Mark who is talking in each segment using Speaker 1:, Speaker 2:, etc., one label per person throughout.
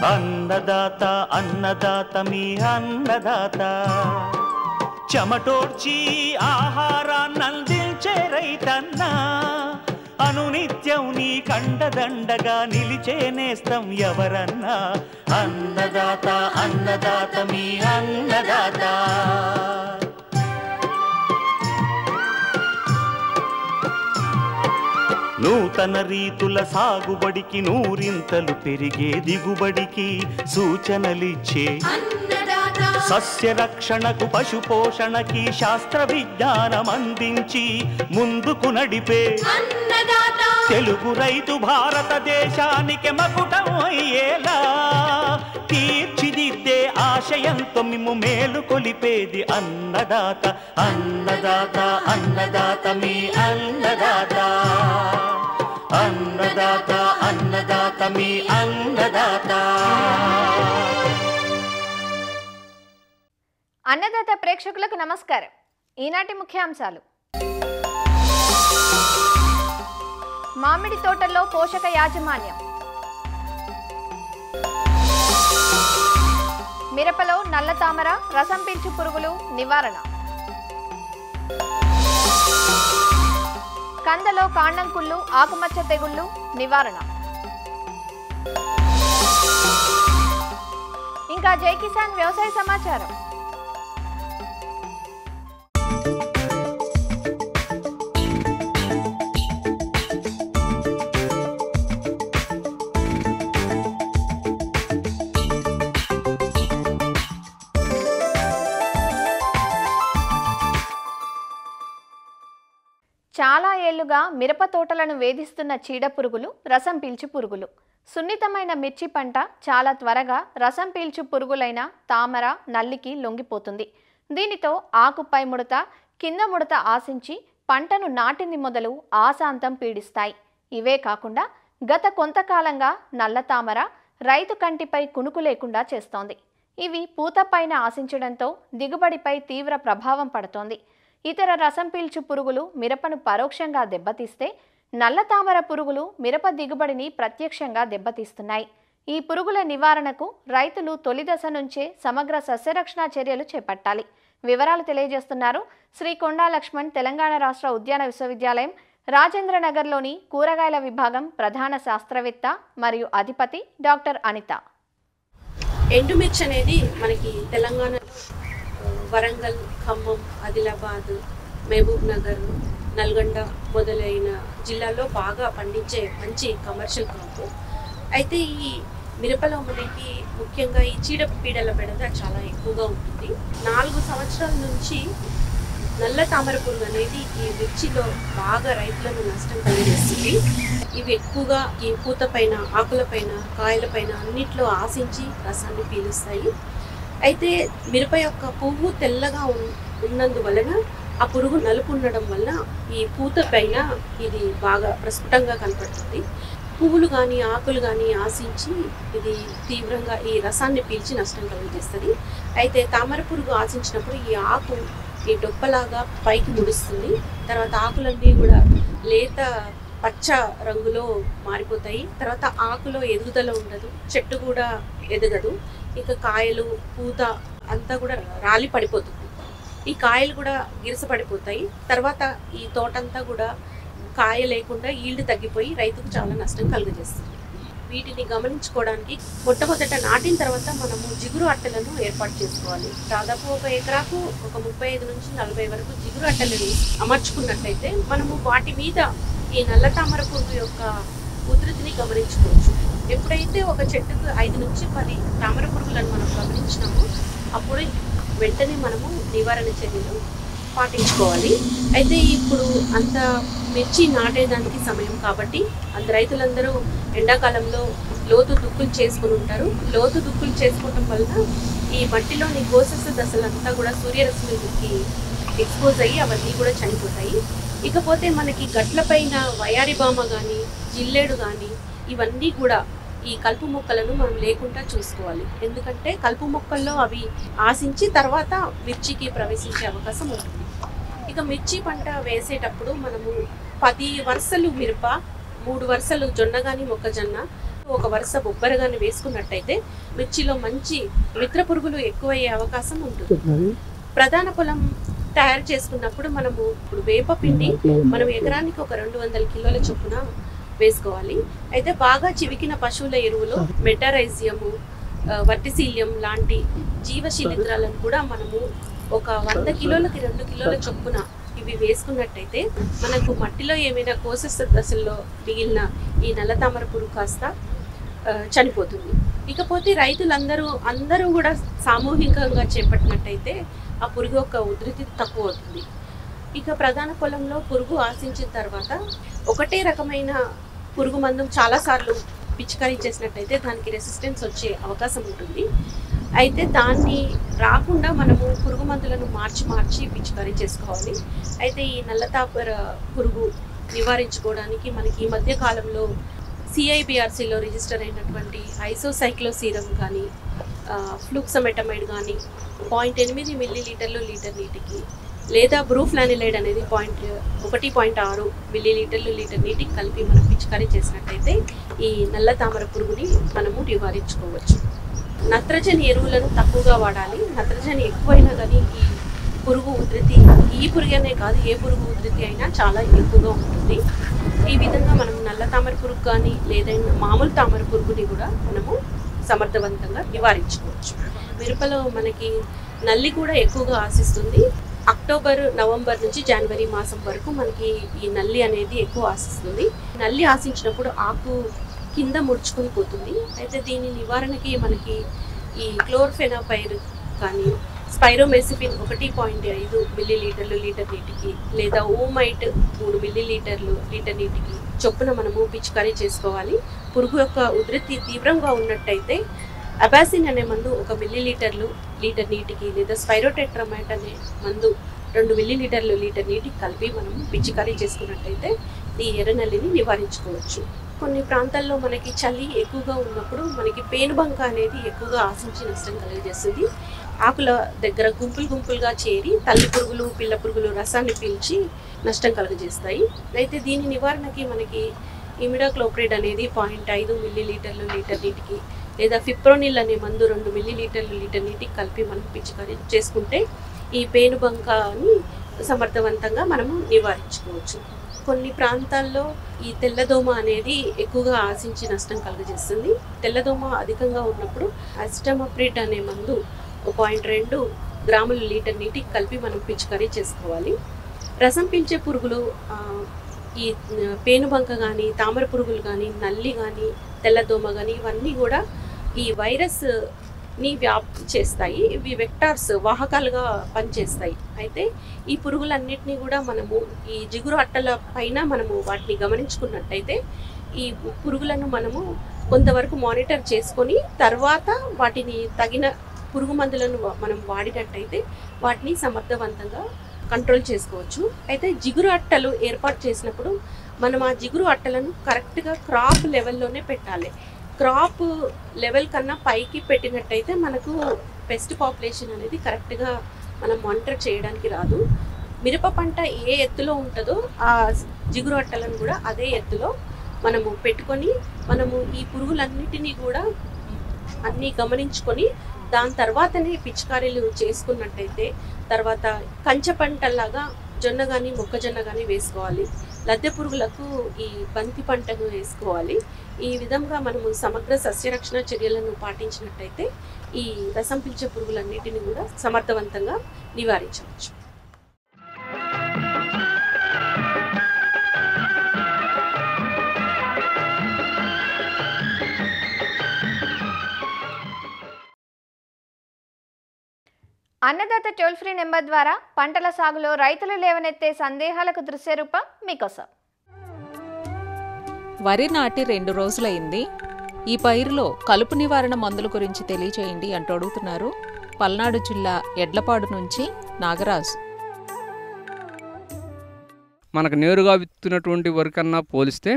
Speaker 1: అన్నదాత అన్నదాత మీ అన్నదాత చెమటోడ్చి ఆహారాన్నందించే రైతన్నా అనునిత్యం నీ కండదండగా నిలిచే నేస్తం ఎవరన్నా అన్నదాత అన్నదాత మీ అన్నదాత నూతన రీతుల సాగుబడికి నూరింతలు పెరిగే దిగుబడికి సూచనలిచ్చే సస్య రక్షణకు పశు పోషణకి శాస్త్ర విజ్ఞానం అందించి ముందుకు నడిపే తెలుగు రైతు భారతదేశానికి మకుటం అయ్యేలా తీర్చిదిద్దే ఆశయంతో మిమ్ము మేలు కొలిపేది అన్నదాత అన్నదాత అన్నదాత మీ అన్నదాత అన్నదాత అన్నదాత మీ అన్నదాత.
Speaker 2: అన్నదాత ప్రేక్షకులకు నమస్కారం. ఈనాటి ముఖ్యాంశాలు: మామిడి తోటల్లో పోషక యాజమాన్యం, మిరపలో నల్ల తామర రసం పీల్చు పురుగులు నివారణ, కందలో కాండం కుళ్ళు ఆకుమచ్చ తెగుళ్లు నివారణ, ఇంకా జై కిసాన్ వ్యవసాయ సమాచారం. చాలా ఏళ్లుగా మిరప తోటలను వేధిస్తున్న చీడ పురుగులు రసం పీల్చు పురుగులు. సున్నితమైన మిర్చి పంట చాలా త్వరగా రసం పీల్చు పురుగులైన తామర నల్లికి లొంగిపోతుంది. దీనితో ఆకుపై ముడత కింద ముడత ఆశించి పంటను నాటింది మొదలు ఆశాంతం పీడిస్తాయి. ఇవే కాకుండా గత కొంతకాలంగా నల్ల తామర రైతు కంటిపై కునుకు లేకుండా చేస్తోంది. ఇవి పూతపైన ఆశించడంతో దిగుబడిపై తీవ్ర ప్రభావం పడుతోంది. ఇతర రసం పీల్చు పురుగులు మిరపను పరోక్షంగా దెబ్బతీస్తే నల్ల తామర పురుగులు మిరప దిగుబడిని ప్రత్యక్షంగా దెబ్బతీస్తున్నాయి. ఈ పురుగుల నివారణకు రైతులు తొలి దశ నుంచే సమగ్ర సస్యరక్షణ చర్యలు చేపట్టాలి. వివరాలు తెలియజేస్తున్నారు శ్రీ కొండా లక్ష్మణ్ తెలంగాణ రాష్ట్ర ఉద్యాన విశ్వవిద్యాలయం రాజేంద్రనగర్లోని కూరగాయల విభాగం ప్రధాన శాస్త్రవేత్త మరియు అధిపతి డాక్టర్ అనిత.
Speaker 3: ఎండుమిర్చి అనేది మనకి తెలంగాణ వరంగల్, ఖమ్మం, ఆదిలాబాద్, మహబూబ్ నగర్, నల్గొండ మొదలైన జిల్లాల్లో బాగా పండించే మంచి కమర్షియల్ క్రాప్. అయితే ఈ మిరపలో మనకి ముఖ్యంగా ఈ చీడపీడల బెడద చాలా ఎక్కువగా ఉంటుంది. 4 సంవత్సరాల నుంచి నల్ల తామర పురుగు అనేది ఈ మిర్చిలో బాగా రైతులను నష్టం కలిగిస్తుంది. ఇవి ఎక్కువగా ఈ పూత పైన, ఆకులపైన, కాయలపైన అన్నిట్లో ఆశించి రసాన్ని పీలుస్తాయి. అయితే మిరప యొక్క పువ్వు తెల్లగా ఉన్నందువలన ఆ పురుగు నలుపు ఉండడం వల్ల ఈ పూత పైన ఇది బాగా ప్రస్ఫుటంగా కనపడుతుంది. పువ్వులు కానీ ఆకులు కానీ ఆశించి ఇది తీవ్రంగా ఈ రసాన్ని పీల్చి నష్టం కలిగిస్తుంది. అయితే తామర పురుగు ఆశించినప్పుడు ఈ ఆకు ఈ డొప్పలాగా పైకి ముడుస్తుంది. తర్వాత ఆకులన్నీ కూడా లేత పచ్చ రంగులో మారిపోతాయి. తర్వాత ఆకులో ఎదుగుదల ఉండదు, చెట్టు కూడా ఎదగదు. ఇక కాయలు, పూత అంతా కూడా రాలి పడిపోతుంది. ఈ కాయలు కూడా గిరస పడిపోతాయి. తర్వాత ఈ తోటంతా కూడా కాయ లేకుండా ఈల్డ్ తగ్గిపోయి రైతుకు చాలా నష్టం కలుగజేస్తుంది. వీటిని గమనించుకోవడానికి మొట్టమొదట నాటిన తర్వాత మనము జిగురు అట్టలను ఏర్పాటు చేసుకోవాలి. దాదాపు ఒక ఎకరాకు ఒక 35 నుంచి 40 వరకు జిగురు అట్టలని అమర్చుకున్నట్లయితే మనము వాటి మీద ఈ నల్ల తామర పురుగు యొక్క ఉధృతిని గమనించుకోవచ్చు. ఎప్పుడైతే ఒక చెట్టుకు 5 నుంచి 10 తామర పురుగులను మనం గమనించినామో అప్పుడు వెంటనే మనము నివారణ చర్యలు పాటించుకోవాలి. అయితే ఇప్పుడు అంత మిర్చి నాటేదానికి సమయం కాబట్టి అంత రైతులందరూ ఎండాకాలంలో లోతు దుక్కులు చేసుకుని ఉంటారు. లోతు దుక్కులు చేసుకోవటం వలన ఈ మట్టిలోని కోసెస్ దశలంతా కూడా సూర్యరశ్మికి ఎక్స్పోజ్ అయ్యి అవన్నీ కూడా చనిపోతాయి. ఇకపోతే మనకి గట్లపైన వయారి బామ కానీ, జిల్లేడు కానీ ఇవన్నీ కూడా ఈ కలుపు మొక్కలను మనం లేకుండా చూసుకోవాలి. ఎందుకంటే కలుపు మొక్కల్లో అవి ఆశించి తర్వాత మిర్చికి ప్రవేశించే అవకాశం ఉంటుంది. ఇక మిర్చి పంట వేసేటప్పుడు మనము 10 వరుసలు మిరప, 3 వరుసలు జొన్న కానీ మొక్కజొన్న, ఒక వరుస బొబ్బరగాన్ని వేసుకున్నట్టయితే మిర్చిలో మంచి మిత్ర పురుగులు ఎక్కువయ్యే అవకాశం ఉంటుంది. ప్రధాన పొలం తయారు చేసుకున్నప్పుడు మనము ఇప్పుడు వేప పిండి మనం ఎకరానికి ఒక 200 కిలోల చొప్పున వేసుకోవాలి. అయితే బాగా చివికిన పశువుల ఎరువులు మెటారైజియము, వర్టిసీలియం లాంటి జీవశిలీంధ్రాలను కూడా మనము ఒక 100 కిలోలకి 2 కిలోల చొప్పున ఇవి వేసుకున్నట్టయితే మనకు మట్టిలో ఏమైనా కోశస్థ దశల్లో మిగిలిన ఈ నల్ల తామర పురుగు కాస్త చనిపోతుంది. ఇకపోతే రైతులందరూ కూడా సామూహికంగా చేపట్టినట్టయితే ఆ పురుగు యొక్క ఉధృతి తక్కువ అవుతుంది. ఇక ప్రధాన పొలంలో పురుగు ఆశించిన తర్వాత ఒకటే రకమైన పురుగు మందు చాలాసార్లు పిచికారీ చేసినట్టయితే దానికి రెసిస్టెన్స్ వచ్చే అవకాశం ఉంటుంది. అయితే దాన్ని రాకుండా మనము పురుగు మందులను మార్చి పిచికారీ చేసుకోవాలి. అయితే ఈ నల్ల తామర పురుగు నివారించుకోవడానికి మనకి ఈ మధ్య కాలంలో CIBRCలో రిజిస్టర్ అయినటువంటి ఐసోసైక్లోసీరం కానీ ఫ్లూక్సమెటమైడ్ కానీ 0.8 మిల్లీలీటర్లు లీటర్ నీటికి లేదా బ్రూఫ్లానిలైడ్ అనేది 1.6 మిల్లీలీటర్లు లీటర్ నీటికి కలిపి మనం పిచికారీ చేసినట్టయితే ఈ నల్ల తామర పురుగుని మనము నివారించుకోవచ్చు. నత్రజని ఎరువులను తక్కువగా వాడాలి. నత్రజని ఎక్కువైనా కానీ ఈ పురుగు ఉధృతి, ఈ పురుగనే కాదు ఏ పురుగు ఉధృతి అయినా చాలా ఎక్కువగా ఉంటుంది. ఈ విధంగా మనం నల్ల తామర పురుగు కానీ లేదైనా మామూలు తామర పురుగుని కూడా మనము సమర్థవంతంగా నివారించుకోవచ్చు. మిరపలో మనకి నల్లి కూడా ఎక్కువగా ఆశిస్తుంది. అక్టోబర్, నవంబర్ నుంచి జనవరి మాసం వరకు మనకి ఈ నల్లి అనేది ఎక్కువ ఆశిస్తుంది. నల్లి ఆశించినప్పుడు ఆకు కింద ముడుచుకొని పోతుంది. అయితే దీని నివారణకి మనకి ఈ క్లోర్ఫెనాపైర్ కానీ స్పైరోమెసిఫిన్ 1.5 మిల్లీలీటర్లు లీటర్ నీటికి లేదా ఓమైట్ 3 మిల్లీలీటర్లు లీటర్ నీటికి చొప్పున మనము పిచికారీ చేసుకోవాలి. పురుగు యొక్క ఉధృతి తీవ్రంగా ఉన్నట్టయితే అబాసిన్ అనే మందు 1 మిల్లీలీటర్లు లీటర్ నీటికి లేదా స్పైరోటెట్రమైట్ అనే మందు 2 మిల్లీలీటర్లు లీటర్ నీటికి కలిపి మనం పిచికారీ చేసుకున్నట్టయితే ఈ ఎర్రనల్లిని నివారించుకోవచ్చు. కొన్ని ప్రాంతాల్లో మనకి చలి ఎక్కువగా ఉన్నప్పుడు మనకి పేనుబంక అనేది ఎక్కువగా ఆశించి నష్టం కలుగజేస్తుంది. ఆకుల దగ్గర గుంపులుగా చేరి తల్లి పురుగులు, పిల్ల పురుగులు రసాన్ని పీల్చి నష్టం కలుగజేస్తాయి. అయితే దీని నివారణకి మనకి ఇమిడాక్లోప్రిడ్ అనేది 0.5 మిల్లీలీటర్లు లీటర్ నీటికి లేదా ఫిప్రోనిల్ అనే మందు 2 మిల్లీలీటర్లు లీటర్ నీటికి కలిపి మనం పిచికారీ చేసుకుంటే ఈ పేనుబంకని సమర్థవంతంగా మనము నివారించుకోవచ్చు. కొన్ని ప్రాంతాల్లో ఈ తెల్లదోమ అనేది ఎక్కువగా ఆశించి నష్టం కలుగజేస్తుంది. తెల్లదోమ అధికంగా ఉన్నప్పుడు అసిటమప్రిడ్ అనే మందు 0.2 గ్రాముల లీటర్ నీటికి కలిపి మనం పిచికారీ చేసుకోవాలి. రసం పీల్చే పురుగులు ఈ పేనుబంక కానీ, తామర పురుగులు కానీ, నల్లి కానీ, తెల్లదోమ కానీ ఇవన్నీ కూడా ఈ వైరస్ని వ్యాప్తి చేస్తాయి. ఇవి వెక్టార్స్, వాహకాలుగా పనిచేస్తాయి. అయితే ఈ పురుగులన్నిటినీ కూడా మనము ఈ జిగురు అట్టల పైన మనము వాటిని గమనించుకున్నట్టయితే ఈ పురుగులను మనము కొంతవరకు మానిటర్ చేసుకొని తర్వాత వాటిని తగిన పురుగు మందులను మనం వాడినట్టయితే వాటిని సమర్థవంతంగా కంట్రోల్ చేసుకోవచ్చు. అయితే జిగురు అట్టలు ఏర్పాటు చేసినప్పుడు మనం ఆ జిగురు అట్టలను కరెక్ట్గా క్రాప్ లెవెల్లోనే పెట్టాలి. క్రాప్ లెవెల్ కన్నా పైకి పెట్టినట్టయితే మనకు పెస్ట్ పాపులేషన్ అనేది కరెక్ట్గా మనం మానిటర్ చేయడానికి రాదు. మిరప పంట ఏ ఎత్తులో ఉంటుందో ఆ జిగురు అట్టలను కూడా అదే ఎత్తులో మనము పెట్టుకొని మనము ఈ పురుగులన్నిటినీ కూడా అన్నీ గమనించుకొని దాని తర్వాతనే పిచికారీలు చేసుకున్నట్టయితే తర్వాత కంచె పంటలాగా జొన్న కానీ మొక్కజొన్న కానీ వేసుకోవాలి. లద్దె పురుగులకు ఈ బంతి పంటను వేసుకోవాలి. ఈ విధంగా మనము సమగ్ర సస్యరక్షణ చర్యలను పాటించినట్టయితే ఈ రసం పీల్చే పురుగులన్నిటిని కూడా సమర్థవంతంగా నివారించవచ్చు.
Speaker 2: అన్నదాత టోల్ ఫ్రీ నెంబర్ ద్వారా పంటల సాగులో రైతులు లేవనెత్తే సందేహాలకు దృశ్య రూపం మీకోసం.
Speaker 4: వరి నాటి 2 రోజులైంది. ఈ పైరులో కలుపు నివారణ మందుల గురించి తెలియచేయండి అంటూ అడుగుతున్నారు పల్నాడు జిల్లా ఎడ్లపాడు నుంచి నాగరాజు.
Speaker 5: మనకు నేరుగా విత్తున్నటువంటి వరి కన్నా పోలిస్తే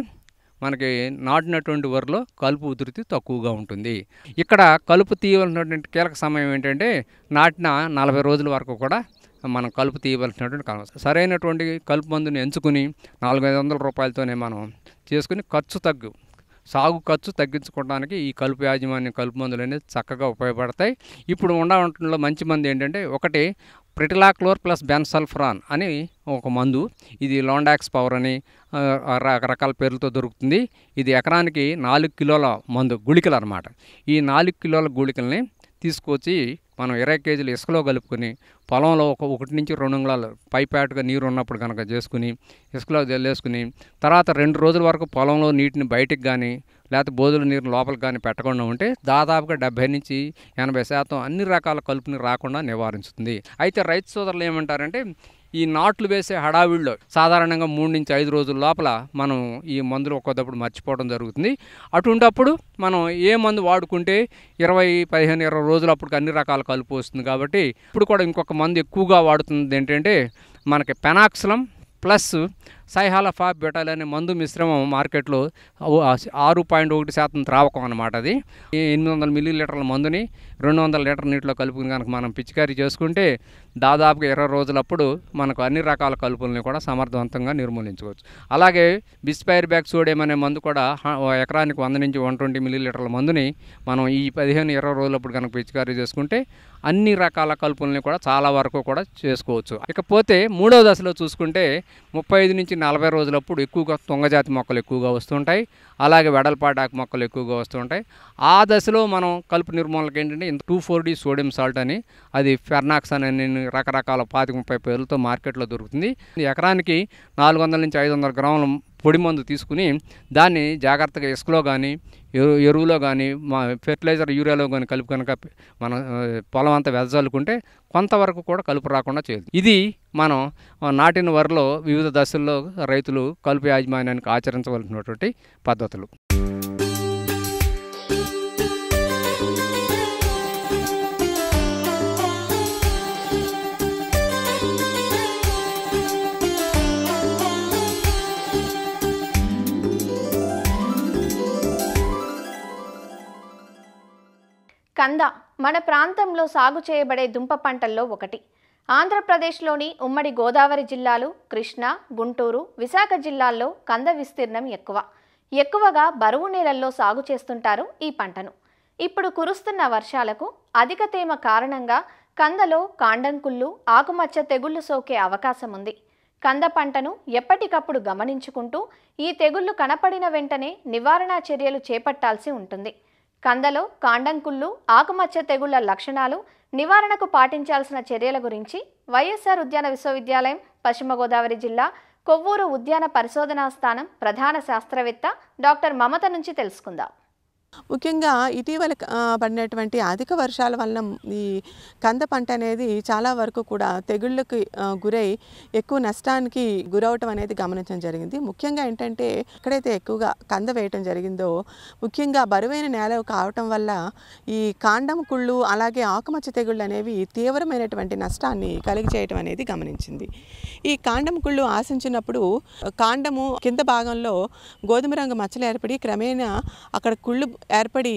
Speaker 5: మనకి నాటినటువంటి వరిలో కలుపు ఉధృతి తక్కువగా ఉంటుంది. ఇక్కడ కలుపు తీయవలసినటువంటి కీలక సమయం ఏంటంటే నాటిన 40 రోజుల వరకు కూడా మనం కలుపు తీయవలసినటువంటి కాలం. సరైనటువంటి కలుపు మందుని ఎంచుకుని 400-500 రూపాయలతోనే మనం చేసుకుని ఖర్చు తగ్గు సాగు ఖర్చు తగ్గించుకోవడానికి ఈ కలుపు యాజమాన్యం కలుపు మందులు అనేది చక్కగా ఉపయోగపడతాయి. ఇప్పుడు ఉండటంలో మంచి మందు ఏంటంటే ఒకటి ప్రిటిలాక్లోర్ ప్లస్ బెన్సల్ఫ్రాన్ అని ఒక మందు. ఇది లాండాక్స్ పవర్ అని రకరకాల పేర్లతో దొరుకుతుంది. ఇది ఎకరానికి 4 కిలోల మందు గుళికలు అనమాట. ఈ 4 కిలోల గుళికల్ని తీసుకొచ్చి మనం 20 కేజీలు ఇసుకలో కలుపుకొని పొలంలో 1 నుంచి 2 అంగుళాలు పైపాటుగా నీరు ఉన్నప్పుడు కనుక చేసుకుని ఇసుకలో జల్లేసుకుని తర్వాత 2 రోజుల వరకు పొలంలో నీటిని బయటికి కానీ లేకపోతే బోధుల నీరు లోపలికి కానీ పెట్టకుండా ఉంటే దాదాపుగా 70 నుంచి 80% అన్ని రకాల కలుపుని రాకుండా నివారించుతుంది. అయితే రైతు సోదరులు ఏమంటారంటే ఈ నాట్లు వేసే హడావిడిలో సాధారణంగా 3 నుంచి 5 రోజుల లోపల మనం ఈ మందులు ఒక్కొక్కప్పుడు మర్చిపోవడం జరుగుతుంది. అటువంటప్పుడు మనం ఏ మందు వాడుకుంటే 15-20 రోజులు అప్పుడు అన్ని రకాల కలుపు వస్తుంది. కాబట్టి ఇప్పుడు కూడా ఇంకొక మందు ఎక్కువగా వాడుతుంది ఏంటంటే మనకి పెనాక్సలం ప్లస్ సైహాలఫా బెటాల్ అనే మందు మిశ్రమం మార్కెట్లో 6.1% త్రావకం అనమాట. అది 800 మిల్లీలీటర్ల మందుని 200 లీటర్ నీటిలో కలుపుకుని కనుక మనం పిచికారీ చేసుకుంటే దాదాపుగా 20 రోజులప్పుడు మనకు అన్ని రకాల కలుపుల్ని కూడా సమర్థవంతంగా నిర్మూలించుకోవచ్చు. అలాగే బిస్పైర్బ్యాక్ సోడియం అనే మందు కూడా ఎకరానికి 100 నుంచి 120 మిల్లీలీటర్ల మందుని మనం ఈ 15-20 రోజులప్పుడు కనుక పిచికారీ చేసుకుంటే అన్ని రకాల కలుపుల్ని కూడా చాలా వరకు కూడా చేసుకోవచ్చు. ఇకపోతే 3వ దశలో చూసుకుంటే 35 నుంచి 40 రోజులప్పుడు ఎక్కువగా తుంగజాతి మొక్కలు ఎక్కువగా వస్తుంటాయి. అలాగే వెడల్పాటి ఆకు మొక్కలు ఎక్కువగా వస్తుంటాయి. ఆ దశలో మనం కలుపు నిర్మూలనకి ఏంటంటే 2,4-D సోడియం సాల్ట్ అని అది ఫెర్నాక్స్ అని రకరకాల 25-30 పేర్లతో మార్కెట్లో దొరుకుతుంది. ఎకరానికి 400 నుంచి 500 గ్రాముల పొడి మందు తీసుకుని దాన్ని జాగ్రత్తగా ఇసుకలో కానీ ఎరువులో కానీ ఫెర్టిలైజర్ యూరియాలో కానీ కలుపు కనుక మనం పొలం అంతా వెదజల్లుకుంటే కొంతవరకు కూడా కలుపు రాకుండా చేయదు. ఇది మనం నాటిన వరిలో వివిధ దశల్లో రైతులు కలుపు యాజమాన్యానికి ఆచరించవలసినటువంటి పద్ధతులు.
Speaker 2: కంద మన ప్రాంతంలో సాగు చేయబడే దుంప పంటల్లో ఒకటి. ఆంధ్రప్రదేశ్లోని ఉమ్మడి గోదావరి జిల్లాలు, కృష్ణా, గుంటూరు, విశాఖ జిల్లాల్లో కంద విస్తీర్ణం ఎక్కువగా బరువు నేలల్లో సాగు చేస్తుంటారు ఈ పంటను. ఇప్పుడు కురుస్తున్న వర్షాలకు అధిక తేమ కారణంగా కందలో కాండంకుళ్ళు, ఆకుమచ్చ తెగుళ్లు సోకే అవకాశం ఉంది. కంద పంటను ఎప్పటికప్పుడు గమనించుకుంటూ ఈ తెగుళ్లు కనపడిన వెంటనే నివారణా చర్యలు చేపట్టాల్సి ఉంటుంది. కందలో కాండంకుళ్ళు, ఆకుమచ్చ తెగుళ్ల లక్షణాలు, నివారణకు పాటించాల్సిన చర్యల గురించి వైఎస్ఆర్ ఉద్యాన విశ్వవిద్యాలయం, పశ్చిమ గోదావరి జిల్లా కొవ్వూరు ఉద్యాన పరిశోధనా స్థానం ప్రధాన శాస్త్రవేత్త డాక్టర్ మమత నుంచి తెలుసుకుందాం.
Speaker 6: ముఖ్యంగా ఇటీవల పడినటువంటి అధిక వర్షాల వలన ఈ కంద పంట అనేది చాలా వరకు కూడా తెగుళ్ళకి గురై ఎక్కువ నష్టానికి గురవటం అనేది గమనించడం జరిగింది. ముఖ్యంగా ఏంటంటే ఎక్కడైతే ఎక్కువగా కంద వేయటం జరిగిందో ముఖ్యంగా బరువైన నేల కావటం వల్ల ఈ కాండం కుళ్ళు అలాగే ఆకుమచ్చ తెగుళ్ళు అనేవి తీవ్రమైనటువంటి నష్టాన్ని కలిగజేయటం అనేది గమనించింది. ఈ కాండం కుళ్ళు ఆశించినప్పుడు కాండము కింద భాగంలో గోధుమ రంగు మచ్చలు ఏర్పడి క్రమేణా అక్కడ కుళ్ళు ఏర్పడి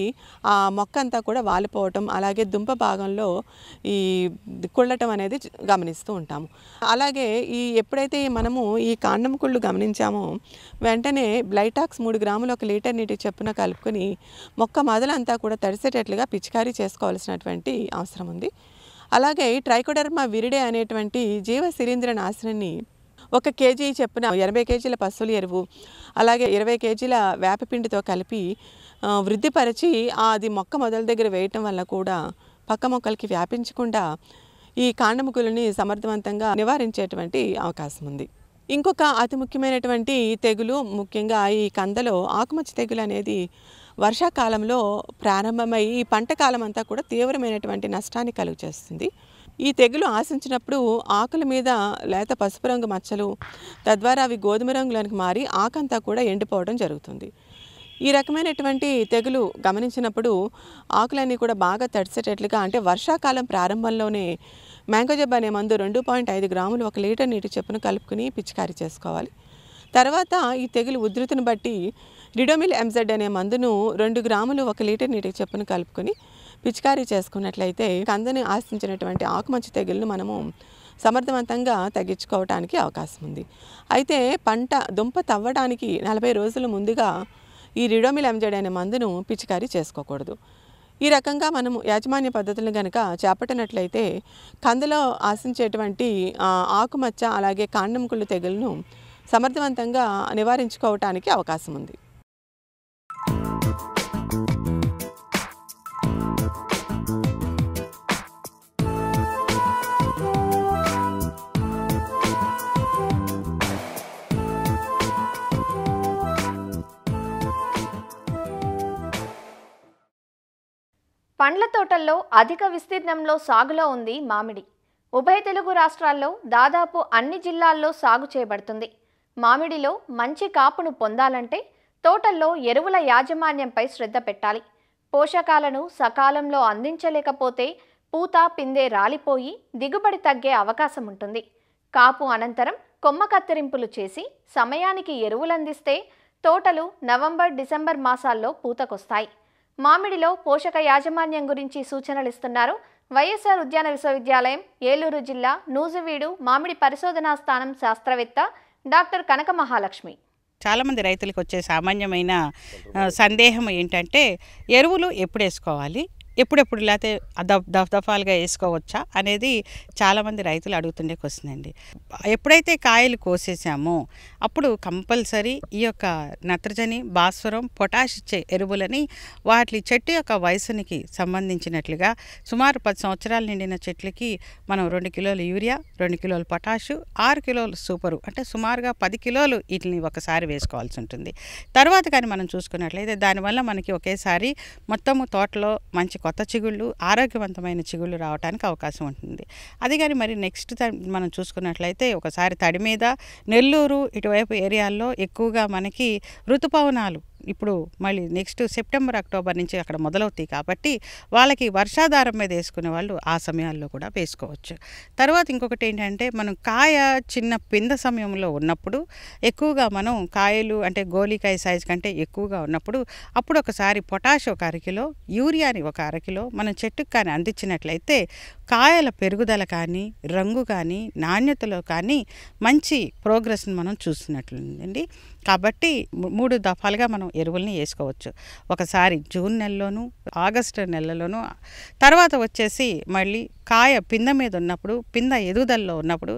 Speaker 6: ఆ మొక్క అంతా కూడా వాలిపోవటం, అలాగే దుంప భాగంలో ఈ కుళ్ళటం అనేది గమనిస్తూ ఉంటాము. అలాగే ఎప్పుడైతే మనము ఈ కాండం కుళ్ళు గమనించామో వెంటనే బ్లైటాక్స్ 3 గ్రాములు 1 లీటర్ నీటి చొప్పున కలుపుకొని మొక్క మొదలంతా కూడా తడిసేటట్లుగా పిచికారీ చేసుకోవాల్సినటువంటి అవసరం ఉంది. అలాగే ట్రైకోడర్మా విరిడే అనేటువంటి జీవ శిలీంద్ర నాశనాన్ని 1 కేజీ చొప్పున 80 కేజీల పశువుల ఎరువు అలాగే 20 కేజీల వేపపిండితో కలిపి వృద్ధిపరిచి అది మొక్క మొదల దగ్గర వేయటం వల్ల కూడా పక్క మొక్కలకి వ్యాపించకుండా ఈ కాండముకులని సమర్థవంతంగా నివారించేటువంటి అవకాశం ఉంది. ఇంకొక అతి ముఖ్యమైనటువంటి తెగులు ముఖ్యంగా ఈ కందలో ఆకుమచ్చ తెగులు అనేది వర్షాకాలంలో ప్రారంభమై ఈ పంట కాలం అంతా కూడా తీవ్రమైనటువంటి నష్టాన్ని కలుగజేస్తుంది. ఈ తెగులు ఆశించినప్పుడు ఆకుల మీద లేత పసుపు రంగు మచ్చలు, తద్వారా అవి గోధుమ రంగులోనికి మారి ఆకంతా కూడా ఎండిపోవడం జరుగుతుంది. ఈ రకమైనటువంటి తెగులు గమనించినప్పుడు ఆకులన్నీ కూడా బాగా తడిసేటట్లుగా అంటే వర్షాకాలం ప్రారంభంలోనే మ్యాంగోజెబ్ అనే మందు 2.5 గ్రాములు 1 లీటర్ నీటి చొప్పున కలుపుకుని పిచికారీ చేసుకోవాలి. తర్వాత ఈ తెగులు ఉధృతిని బట్టి రిడోమిల్ ఎంజెడ్ అనే మందును 2 గ్రాములు 1 లీటర్ నీటి చొప్పున కలుపుకొని పిచికారీ చేసుకున్నట్లయితే కందని ఆశించినటువంటి ఆకుమచ్చ తెగులను మనము సమర్థవంతంగా తగ్గించుకోవడానికి అవకాశం ఉంది. అయితే పంట దుంప తవ్వడానికి 40 రోజుల ముందుగా ఈ రిడోమిల్ ఎంజెడ్ అనే మందును పిచికారీ చేసుకోకూడదు. ఈ రకంగా మనము యాజమాన్య పద్ధతులను కనుక చేపట్టినట్లయితే కందులో ఆశించేటువంటి ఆకుమచ్చ అలాగే కాండం కుళ్ళు తెగులను సమర్థవంతంగా నివారించుకోవటానికి అవకాశం ఉంది.
Speaker 2: పండ్ల తోటల్లో అధిక విస్తీర్ణంలో సాగులో ఉంది మామిడి. ఉభయ తెలుగు రాష్ట్రాల్లో దాదాపు అన్ని జిల్లాల్లో సాగు చేయబడుతుంది. మామిడిలో మంచి కాపును పొందాలంటే తోటల్లో ఎరువుల యాజమాన్యంపై శ్రద్ధ పెట్టాలి. పోషకాలను సకాలంలో అందించలేకపోతే పూత పిందె రాలిపోయి దిగుబడి తగ్గే అవకాశం ఉంటుంది. కాపు అనంతరం కొమ్మ కత్తిరింపులు చేసి సమయానికి ఎరువులందిస్తే తోటలు నవంబర్ డిసెంబర్ మాసాల్లో పూతకొస్తాయి. మామిడిలో పోషక యాజమాన్యం గురించి సూచనలు ఇస్తున్నారు వైఎస్ఆర్ ఉద్యాన విశ్వవిద్యాలయం ఏలూరు జిల్లా నూజివీడు మామిడి పరిశోధనా స్థానం శాస్త్రవేత్త డాక్టర్ కనక మహాలక్ష్మి.
Speaker 7: చాలామంది రైతులకు వచ్చే సామాన్యమైన సందేహం ఏంటంటే ఎరువులు ఎప్పుడు వేసుకోవాలి, ఎప్పుడెప్పుడు లేకపోతే దఫదఫాలుగా వేసుకోవచ్చా అనేది చాలామంది రైతులు అడుగుతుండే క్వశ్చన్ అండి. ఎప్పుడైతే కాయలు కోసేసామో అప్పుడు కంపల్సరీ ఈ యొక్క నత్రజని, భాస్వరం, పొటాష్ ఇచ్చే ఎరువులని వాటి చెట్టు యొక్క వయసునికి సంబంధించినట్లుగా సుమారు 10 సంవత్సరాలు నిండిన చెట్లకి మనం 2 కిలోలు యూరియా, 2 కిలోలు పొటాషు, 6 కిలోలు సూపరు అంటే సుమారుగా 10 కిలోలు వీటిని ఒకసారి వేసుకోవాల్సి ఉంటుంది. తర్వాత కానీ మనం చూసుకున్నట్లయితే దానివల్ల మనకి ఒకేసారి మొత్తము తోటలో మంచి కొత్త చిగుళ్ళు, ఆరోగ్యవంతమైన చిగుళ్ళు రావడానికి అవకాశం ఉంటుంది. అది కానీ మరి నెక్స్ట్ టైం మనం చూసుకున్నట్లయితే ఒకసారి తడి మీద నెల్లూరు ఇటువైపు ఏరియాల్లో ఎక్కువగా మనకి ఋతుపవనాలు ఇప్పుడు మళ్ళీ నెక్స్ట్ సెప్టెంబర్ అక్టోబర్ నుంచి అక్కడ మొదలవుతాయి కాబట్టి వాళ్ళకి వర్షాధారం మీద వేసుకునే వాళ్ళు ఆ సమయాల్లో కూడా వేసుకోవచ్చు. తర్వాత ఇంకొకటి ఏంటంటే మనం కాయ చిన్న పింద సమయంలో ఉన్నప్పుడు ఎక్కువగా మనం కాయలు అంటే గోలికాయ సైజు కంటే ఎక్కువగా ఉన్నప్పుడు అప్పుడు ఒకసారి పొటాష్ 1 అరకిలో, యూరియాని 1 అరకిలో మనం చెట్టుకు కానీ అందించినట్లయితే కాయల పెరుగుదల కానీ, రంగు కానీ, నాణ్యతలో కానీ మంచి ప్రోగ్రెస్ని మనం చూస్తున్నట్లుందండి. కాబట్టి 3 దఫాలుగా మనం ఎరువుల్ని వేసుకోవచ్చు. ఒకసారి జూన్ నెలలోను, ఆగస్టు నెలలోను, తర్వాత వచ్చేసి మళ్ళీ కాయ పింద మీద ఉన్నప్పుడు, పింద ఎదుగుదలలో ఉన్నప్పుడు,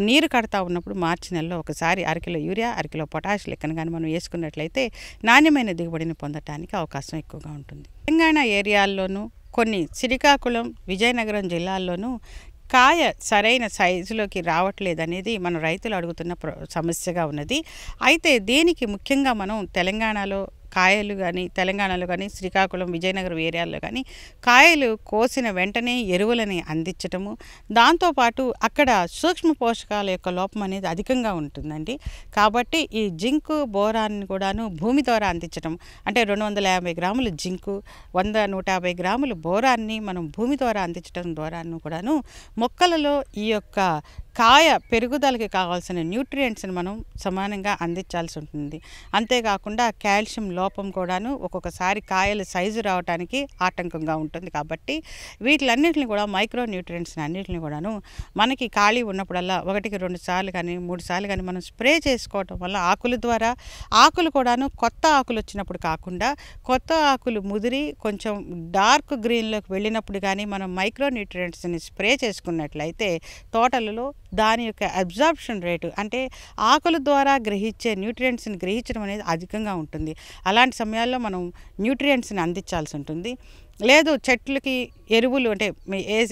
Speaker 7: నీరు కడతా ఉన్నప్పుడు మార్చి నెలలో ఒకసారి 1 కిలో యూరియా, 1 కిలో పొటాష్ లెక్కన కానీ మనం వేసుకున్నట్లయితే నాణ్యమైన దిగుబడిని పొందటానికి అవకాశం ఎక్కువగా ఉంటుంది. తెలంగాణ ఏరియాల్లోనూ కొన్ని శ్రీకాకుళం, విజయనగరం జిల్లాల్లోనూ కాయ సరైన సైజులోకి రావట్లేదనేది మన రైతులు అడుగుతున్న సమస్యగా ఉన్నది. అయితే దీనికి ముఖ్యంగా మనం తెలంగాణలో కాయలు కానీ, తెలంగాణలో కానీ, శ్రీకాకుళం, విజయనగరం ఏరియాల్లో కానీ కాయలు కోసిన వెంటనే ఎరువులని అందించటము, దాంతోపాటు అక్కడ సూక్ష్మ పోషకాల యొక్క లోపం అనేది అధికంగా ఉంటుందండి. కాబట్టి ఈ జింకు, బోరాన్ని కూడాను భూమి ద్వారా అందించటం అంటే 250 గ్రాములు జింకు, 100-150 గ్రాములు బోరాన్ని మనం భూమి ద్వారా అందించడం ద్వారాను కూడాను మొక్కలలో ఈ యొక్క కాయ పెరుగుదలకి కావాల్సిన న్యూట్రియంట్స్ని మనం సమానంగా అందించాల్సి ఉంటుంది. అంతేకాకుండా కాల్షియం లోపం కూడాను ఒక్కొక్కసారి కాయల సైజు రావడానికి ఆటంకంగా ఉంటుంది. కాబట్టి వీటిలన్నింటిని కూడా మైక్రో న్యూట్రియంట్స్ని అన్నింటిని కూడాను మనకి ఖాళీ ఉన్నప్పుడల్లా 1-2 సార్లు కానీ 3 సార్లు కానీ మనం స్ప్రే చేసుకోవటం వల్ల ఆకుల ద్వారా ఆకులు కూడాను కొత్త ఆకులు వచ్చినప్పుడు కాకుండా కొత్త ఆకులు ముదిరి కొంచెం డార్క్ గ్రీన్లోకి వెళ్ళినప్పుడు కానీ మనం మైక్రో న్యూట్రియంట్స్ని స్ప్రే చేసుకున్నట్లయితే తోటలలో దాని యొక్క అబ్జార్ప్షన్ రేటు అంటే ఆకుల ద్వారా గ్రహించే న్యూట్రియంట్స్ని గ్రహించడం అనేది అధికంగా ఉంటుంది. అలాంటి సమయాల్లో మనం న్యూట్రియంట్స్ని అందించాల్సి ఉంటుంది. లేదు చెట్లకి ఎరువులు అంటే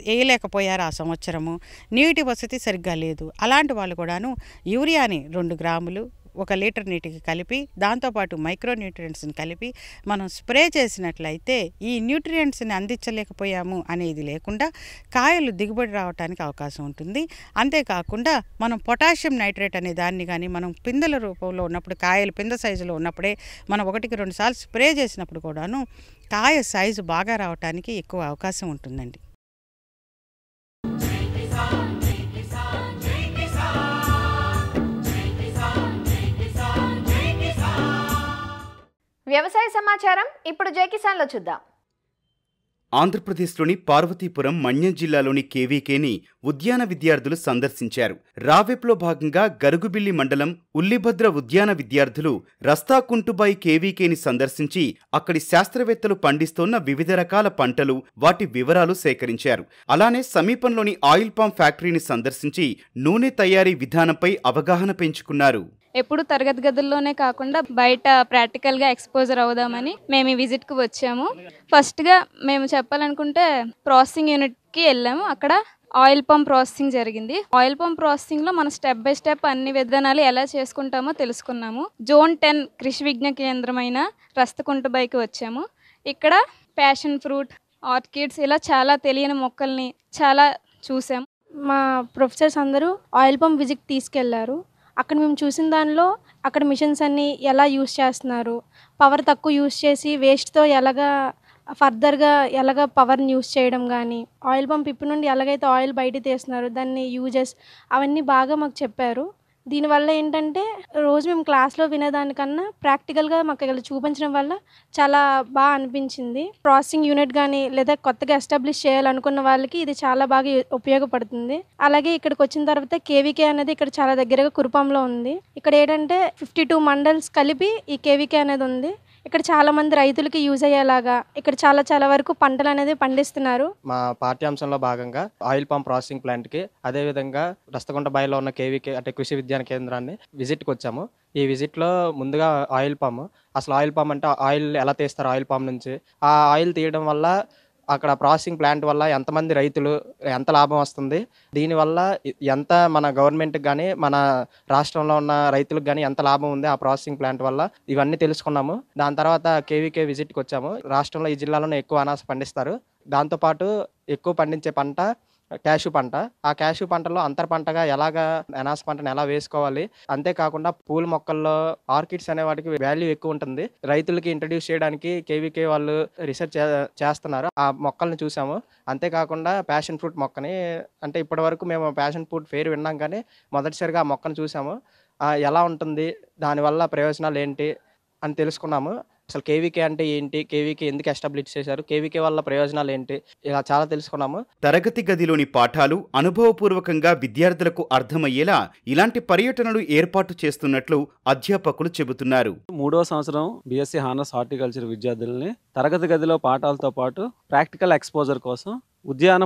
Speaker 7: వేయలేకపోయారు ఆ సంవత్సరము, నీటి వసతి సరిగ్గా లేదు, అలాంటి వాళ్ళు కూడాను యూరియాని 2 గ్రాములు 1 లీటర్ నీటికి కలిపి దాంతోపాటు మైక్రో న్యూట్రియంట్స్ని కలిపి మనం స్ప్రే చేసినట్లయితే ఈ న్యూట్రియంట్స్ని అందించలేకపోయాము అనేది లేకుండా కాయలు దిగుబడి రావడానికి అవకాశం ఉంటుంది. అంతేకాకుండా మనం పొటాషియం నైట్రేట్ అనే దాన్ని కానీ మనం పిందెల రూపంలో ఉన్నప్పుడు కాయలు పింద సైజులో ఉన్నప్పుడే మనం 1-2 సార్లు స్ప్రే చేసినప్పుడు కూడాను కాయ సైజు బాగా రావడానికి ఎక్కువ అవకాశం ఉంటుందండి.
Speaker 2: వ్యవసాయ సమాచారం ఇప్పుడు జై కిసాన్లో చూద్దాం.
Speaker 8: ఆంధ్రప్రదేశ్లోని పార్వతీపురం మన్యం జిల్లాలోని కేవీకేని ఉద్యాన విద్యార్థులు సందర్శించారు. రావెప్లో భాగంగా గరుగుబిల్లి మండలం ఉల్లిభద్ర ఉద్యాన విద్యార్థులు రస్తాకుంటుబాయి కేవీకేని సందర్శించి అక్కడి శాస్త్రవేత్తలు పండిస్తోన్న వివిధ రకాల పంటలు, వాటి వివరాలు సేకరించారు. అలానే సమీపంలోని ఆయిల్ పామ్ ఫ్యాక్టరీని సందర్శించి నూనె తయారీ విధానంపై అవగాహన పెంచుకున్నారు.
Speaker 9: ఎప్పుడు తరగతి గదుల్లోనే కాకుండా బయట ప్రాక్టికల్గా ఎక్స్పోజర్ అవుదామని మేము ఈ విజిట్కి వచ్చాము. ఫస్ట్గా మేము చెప్పాలనుకుంటే ప్రాసెసింగ్ యూనిట్కి వెళ్ళాము. అక్కడ ఆయిల్ పంప్ ప్రాసెసింగ్ జరిగింది. ఆయిల్ పంప్ ప్రాసెసింగ్లో మనం స్టెప్ బై స్టెప్ అన్ని విధానాలు ఎలా చేసుకుంటామో తెలుసుకున్నాము. జోన్ 10 కృషి విజ్ఞాన కేంద్రమైన రస్తకుంటబాయికి వచ్చాము. ఇక్కడ ప్యాషన్ ఫ్రూట్, ఆర్కిడ్స్ ఇలా చాలా తెలియని మొక్కల్ని చాలా చూసాము.
Speaker 10: మా ప్రొఫెసర్స్ అందరూ ఆయిల్ పంప్ విజిట్ తీసుకెళ్లారు. అక్కడ మేము చూసిన దానిలో అక్కడ మిషన్స్ అన్నీ ఎలా యూజ్ చేస్తున్నారు, పవర్ తక్కువ యూజ్ చేసి వేస్ట్తో ఫర్దర్గా ఎలాగ పవర్ని యూజ్ చేయడం కానీ, ఆయిల్ పంప్ ఇప్పటి నుండి ఎలాగైతే ఆయిల్ బయట తీస్తున్నారు దాన్ని యూజెస్ అవన్నీ బాగా మాకు చెప్పారు. దీనివల్ల ఏంటంటే రోజు మేము క్లాస్లో వినేదానికన్నా ప్రాక్టికల్గా మాకు ఇక్కడ చూపించడం వల్ల చాలా బాగా అనిపించింది. ప్రాసెసింగ్ యూనిట్ కానీ లేదా కొత్తగా ఎస్టాబ్లిష్ చేయాలనుకున్న వాళ్ళకి ఇది చాలా బాగా ఉపయోగపడుతుంది. అలాగే ఇక్కడికి వచ్చిన తర్వాత కేవీకే అనేది ఇక్కడ చాలా దగ్గరగా కురుపాంలో ఉంది. ఇక్కడ ఏంటంటే 52 మండల్స్ కలిపి ఈ కేవీకే అనేది ఉంది. ఇక్కడ చాలా మంది రైతులకి యూజ్ అయ్యేలాగా ఇక్కడ చాలా వరకు పంటలు అనేది పండిస్తున్నారు.
Speaker 11: మా పాఠ్యాంశంలో భాగంగా ఆయిల్ పంప్ ప్రాసెసింగ్ ప్లాంట్కి, అదేవిధంగా రస్తకుంటబాయిలో ఉన్న కేవీకే అంటే కృషి విజ్ఞాన కేంద్రాన్ని విజిట్కి వచ్చాము. ఈ విజిట్లో ముందుగా ఆయిల్ పామ్, అసలు ఆయిల్ పామ్ అంటే ఆయిల్ ఎలా తీస్తారు, ఆయిల్ పామ్ నుంచి ఆ ఆయిల్ తీయడం వల్ల అక్కడ ప్రాసెసింగ్ ప్లాంట్ వల్ల ఎంతమంది రైతులు ఎంత లాభం వస్తుంది, దీనివల్ల ఎంత మన గవర్నమెంట్కి కానీ మన రాష్ట్రంలో ఉన్న రైతులకు కానీ ఎంత లాభం ఉంది ఆ ప్రాసెసింగ్ ప్లాంట్ వల్ల, ఇవన్నీ తెలుసుకున్నాము. దాని తర్వాత కేవీకే విజిట్కి వచ్చాము. రాష్ట్రంలో ఈ జిల్లాలోనే ఎక్కువ అనాస పండిస్తారు. దాంతోపాటు ఎక్కువ పండించే పంట క్యాషు పంట. ఆ క్యాషు పంటలో అంతర పంటగా ఎలాగా అనాస పంటను ఎలా వేసుకోవాలి, అంతేకాకుండా పూల మొక్కల్లో ఆర్కిడ్స్ అనే వాటికి వాల్యూ ఎక్కువ ఉంటుంది. రైతులకి ఇంట్రడ్యూస్ చేయడానికి కేవీకే వాళ్ళు రీసెర్చ్ చేస్తున్నారు. ఆ మొక్కల్ని చూసాము. అంతేకాకుండా ప్యాషన్ ఫ్రూట్ మొక్కని, అంటే ఇప్పటి వరకు మేము ప్యాషన్ ఫ్రూట్ పేరు విన్నాం కానీ మొదటిసారిగా ఆ మొక్కను చూసాము. ఎలా ఉంటుంది, దానివల్ల ప్రయోజనాలు ఏంటి అని తెలుసుకున్నాము. అసలు కేవీకే అంటే ఏంటి, కేవీకే ఎందుకు ఎస్టాబ్లిష్ చేశారు, కేవీకే వల్ల ప్రయోజనాలు ఏంటి, ఇలా చాలా తెలుసుకున్నాము.
Speaker 8: తరగతి గదిలోని పాఠాలు అనుభవపూర్వకంగా విద్యార్థులకు అర్థమయ్యేలా ఇలాంటి పర్యటనలు ఏర్పాటు చేస్తున్నట్లు అధ్యాపకులు చెబుతున్నారు.
Speaker 12: 3వ సంవత్సరం బీఎస్సీ హానర్స్ హార్టికల్చర్ విద్యార్థులని తరగతి గదిలో పాఠాలతో పాటు ప్రాక్టికల్ ఎక్స్పోజర్ కోసం ఉద్యాన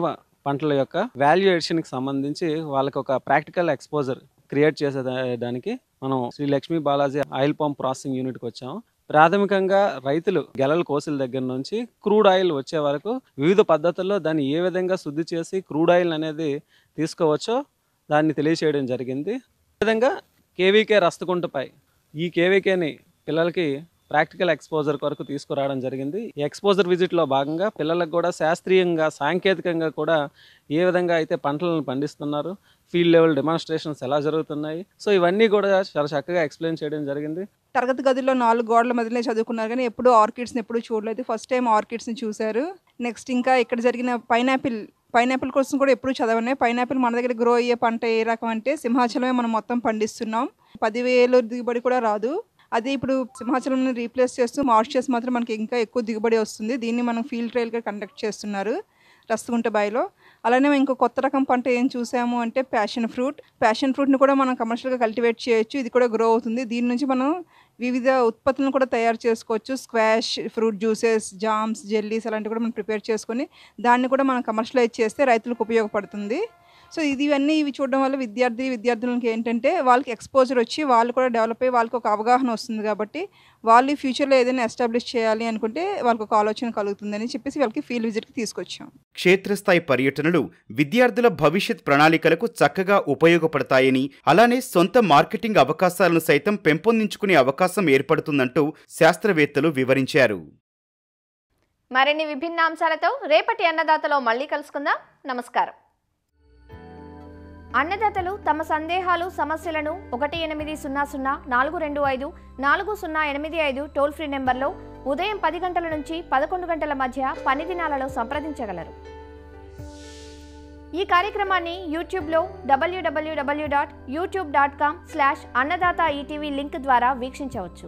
Speaker 12: పంటల యొక్క వాల్యూ ఎడిషన్కి సంబంధించి వాళ్ళకి ఒక ప్రాక్టికల్ ఎక్స్పోజర్ క్రియేట్ చేసేదానికి మనం Sri Lakshmi Balaji oil pump processing యూనిట్కి వచ్చాము. ప్రాథమికంగా రైతులు గెలల కోసుల దగ్గర నుంచి క్రూడ్ ఆయిల్ వచ్చే వరకు వివిధ పద్ధతుల్లో దాన్ని ఏ విధంగా శుద్ధి చేసి క్రూడ్ ఆయిల్ అనేది తీసుకోవచ్చో దాన్ని తెలియచేయడం జరిగింది. అదేవిధంగా కేవీకే రస్తకుంటబాయి, ఈ కేవీకేని పిల్లలకి ప్రాక్టికల్ ఎక్స్పోజర్ కొరకు తీసుకురావడం జరిగింది. ఈ ఎక్స్పోజర్ విజిట్లో భాగంగా పిల్లలకు కూడా శాస్త్రీయంగా, సాంకేతికంగా కూడా ఏ విధంగా అయితే పంటలను పండిస్తున్నారు, ఫీల్డ్ లెవెల్ డెమాన్స్ట్రేషన్స్ ఎలా జరుగుతున్నాయి, సో ఇవన్నీ కూడా చాలా చక్కగా ఎక్స్ప్లెయిన్ చేయడం జరిగింది.
Speaker 13: తరగతి గదిలో 4 గోడల మధ్యనే చదువుకున్నారు కానీ ఎప్పుడూ ఆర్కిడ్స్ని ఎప్పుడూ చూడలేదు. ఫస్ట్ టైం ఆర్కిడ్స్ని చూశారు. నెక్స్ట్ ఇంకా ఇక్కడ జరిగిన పైనాపిల్ కోసం కూడా ఎప్పుడు చదవనే. పైనాపిల్ మన దగ్గర గ్రో అయ్యే పంట ఏ రకం అంటే సింహాచలమే మనం మొత్తం పండిస్తున్నాం. 10,000 దిగుబడి కూడా రాదు. అదే ఇప్పుడు సింహాచలంని రీప్లేస్ చేస్తూ మాయిశ్చర్స్ మాత్రం మనకి ఇంకా ఎక్కువ దిగుబడి వస్తుంది. దీన్ని మనం ఫీల్డ్ ట్రయల్గా కండక్ట్ చేస్తున్నారు రస్తకుంటబాయిలో. అలానే ఇంకో కొత్త రకం పంట ఏం చూసాము అంటే ప్యాషన్ ఫ్రూట్ని కూడా మనం కమర్షియల్గా కల్టివేట్ చేయొచ్చు. ఇది కూడా గ్రో అవుతుంది. దీని నుంచి మనం వివిధ ఉత్పత్తులను కూడా తయారు చేసుకోవచ్చు. Squash fruit juices, jams, jellies అలాంటివి కూడా మనం ప్రిపేర్ చేసుకొని దాన్ని కూడా మనం కమర్షియలైజ్ చేస్తే రైతులకు ఉపయోగపడుతుంది. సో ఇవి చూడడం వల్ల విద్యార్థులకి ఏంటంటే వాళ్ళకి ఎక్స్పోజర్ వచ్చి వాళ్ళు కూడా డెవలప్ అయ్యి వాళ్ళకి ఒక అవగాహన వస్తుంది. కాబట్టి వాళ్ళు ఫ్యూచర్లో ఏదైనా ఎస్టాబ్లిష్ చేయాలి అనుకుంటే వాళ్ళకి ఒక ఆలోచన కలుగుతుందని చెప్పేసి వాళ్ళకి ఫీల్డ్ విజిట్కి తీసుకొచ్చాం.
Speaker 8: క్షేత్రస్థాయి పర్యటనలు విద్యార్థుల భవిష్యత్ ప్రణాళికలకు చక్కగా ఉపయోగపడతాయని, అలానే సొంత మార్కెటింగ్ అవకాశాలను సైతం పెంపొందించుకునే అవకాశం ఏర్పడుతుందంటూ శాస్త్రవేత్తలు వివరించారు.
Speaker 2: మరిన్ని విభిన్న అంశాలతో రేపటి అన్నదాతలో మళ్ళీ కలుసుకుందాం. నమస్కారం. అన్నదాతలు తమ సందేహాలు, సమస్యలను 1800-425-4085 టోల్ ఫ్రీ నెంబర్లో ఉదయం 10 గంటల నుంచి 11 గంటల మధ్య పని దినాలలో సంప్రదించగలరు. ఈ కార్యక్రమాన్ని యూట్యూబ్లో www.youtube.com/annadaata ETV లింక్ ద్వారా వీక్షించవచ్చు.